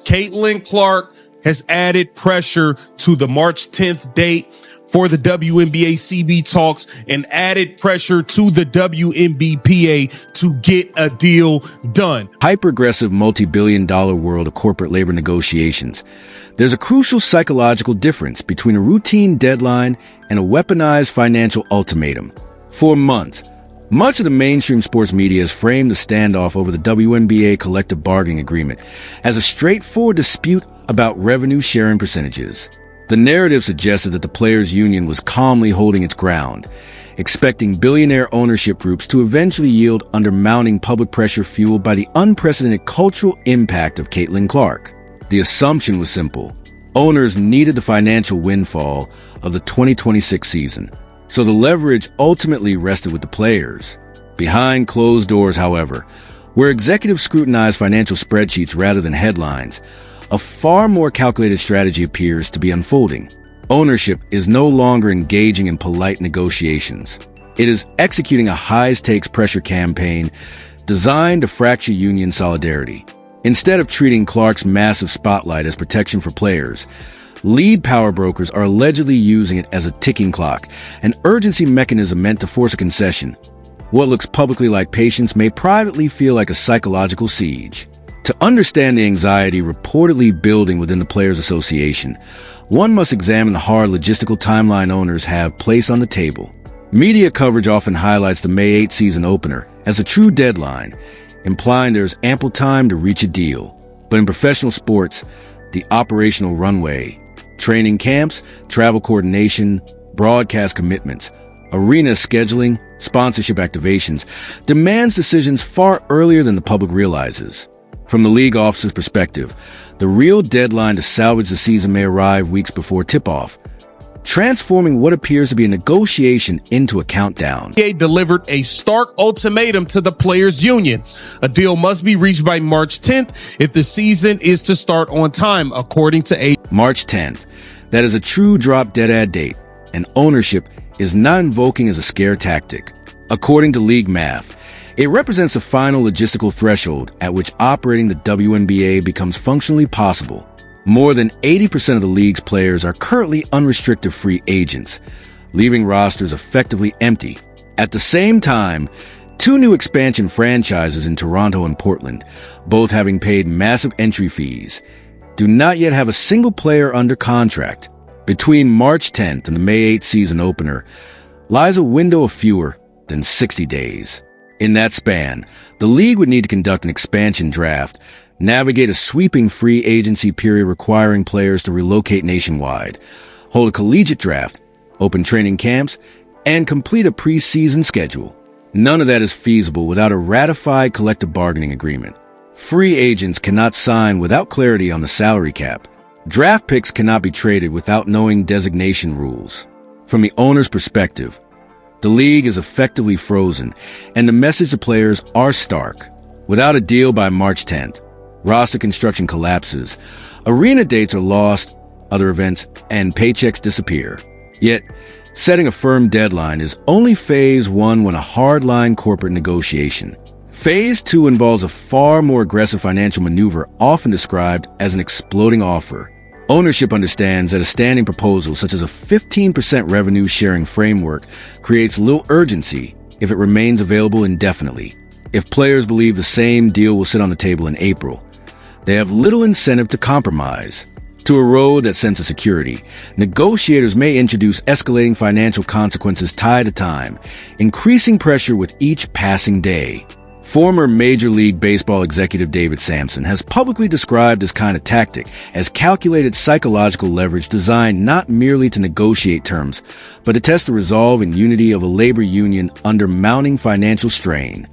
Caitlin Clark has added pressure to the March 10th date for the WNBA CB talks and added pressure to the WNBPA to get a deal done. Hyper-aggressive multi-billion-dollar world of corporate labor negotiations. There's a crucial psychological difference between a routine deadline and a weaponized financial ultimatum. For months, much of the mainstream sports media has framed the standoff over the WNBA collective bargaining agreement as a straightforward dispute about revenue-sharing percentages. The narrative suggested that the players' union was calmly holding its ground, expecting billionaire ownership groups to eventually yield under mounting public pressure fueled by the unprecedented cultural impact of Caitlin Clark. The assumption was simple. Owners needed the financial windfall of the 2026 season, so the leverage ultimately rested with the players. Behind closed doors, however, where executives scrutinized financial spreadsheets rather than headlines, a far more calculated strategy appears to be unfolding. Ownership is no longer engaging in polite negotiations. It is executing a high-stakes pressure campaign designed to fracture union solidarity. Instead of treating Clark's massive spotlight as protection for players, lead power brokers are allegedly using it as a ticking clock, an urgency mechanism meant to force a concession. What looks publicly like patience may privately feel like a psychological siege. To understand the anxiety reportedly building within the Players Association, one must examine the hard logistical timeline owners have placed on the table. Media coverage often highlights the May 8 season opener as a true deadline, implying there's ample time to reach a deal. But in professional sports, the operational runway, training camps, travel coordination, broadcast commitments, arena scheduling, sponsorship activations, demands decisions far earlier than the public realizes. From the league officer's perspective, the real deadline to salvage the season may arrive weeks before tip-off, transforming what appears to be a negotiation into a countdown. NBA delivered a stark ultimatum to the players' union. A deal must be reached by March 10th if the season is to start on time, according to March 10th. That is a true drop-dead date, and ownership is not invoking as a scare tactic. According to league math, it represents a final logistical threshold at which operating the WNBA becomes functionally possible. More than 80% of the league's players are currently unrestricted free agents, leaving rosters effectively empty. At the same time, two new expansion franchises in Toronto and Portland, both having paid massive entry fees, do not yet have a single player under contract. Between March 10th and the May 8 season opener lies a window of fewer than 60 days. In that span, the league would need to conduct an expansion draft, navigate a sweeping free agency period requiring players to relocate nationwide, hold a collegiate draft, open training camps, and complete a preseason schedule. None of that is feasible without a ratified collective bargaining agreement. Free agents cannot sign without clarity on the salary cap. Draft picks cannot be traded without knowing designation rules. From the owner's perspective, the league is effectively frozen, and the message to players are stark. Without a deal by March 10th, roster construction collapses, arena dates are lost, other events, and paychecks disappear. Yet, setting a firm deadline is only phase one when a hardline corporate negotiation. Phase two involves a far more aggressive financial maneuver, often described as an exploding offer. Ownership understands that a standing proposal such as a 15% revenue sharing framework creates little urgency if it remains available indefinitely. If players believe the same deal will sit on the table in April, they have little incentive to compromise. To erode that sense of security, negotiators may introduce escalating financial consequences tied to time, increasing pressure with each passing day. Former Major League Baseball executive David Sampson has publicly described this kind of tactic as calculated psychological leverage designed not merely to negotiate terms, but to test the resolve and unity of a labor union under mounting financial strain.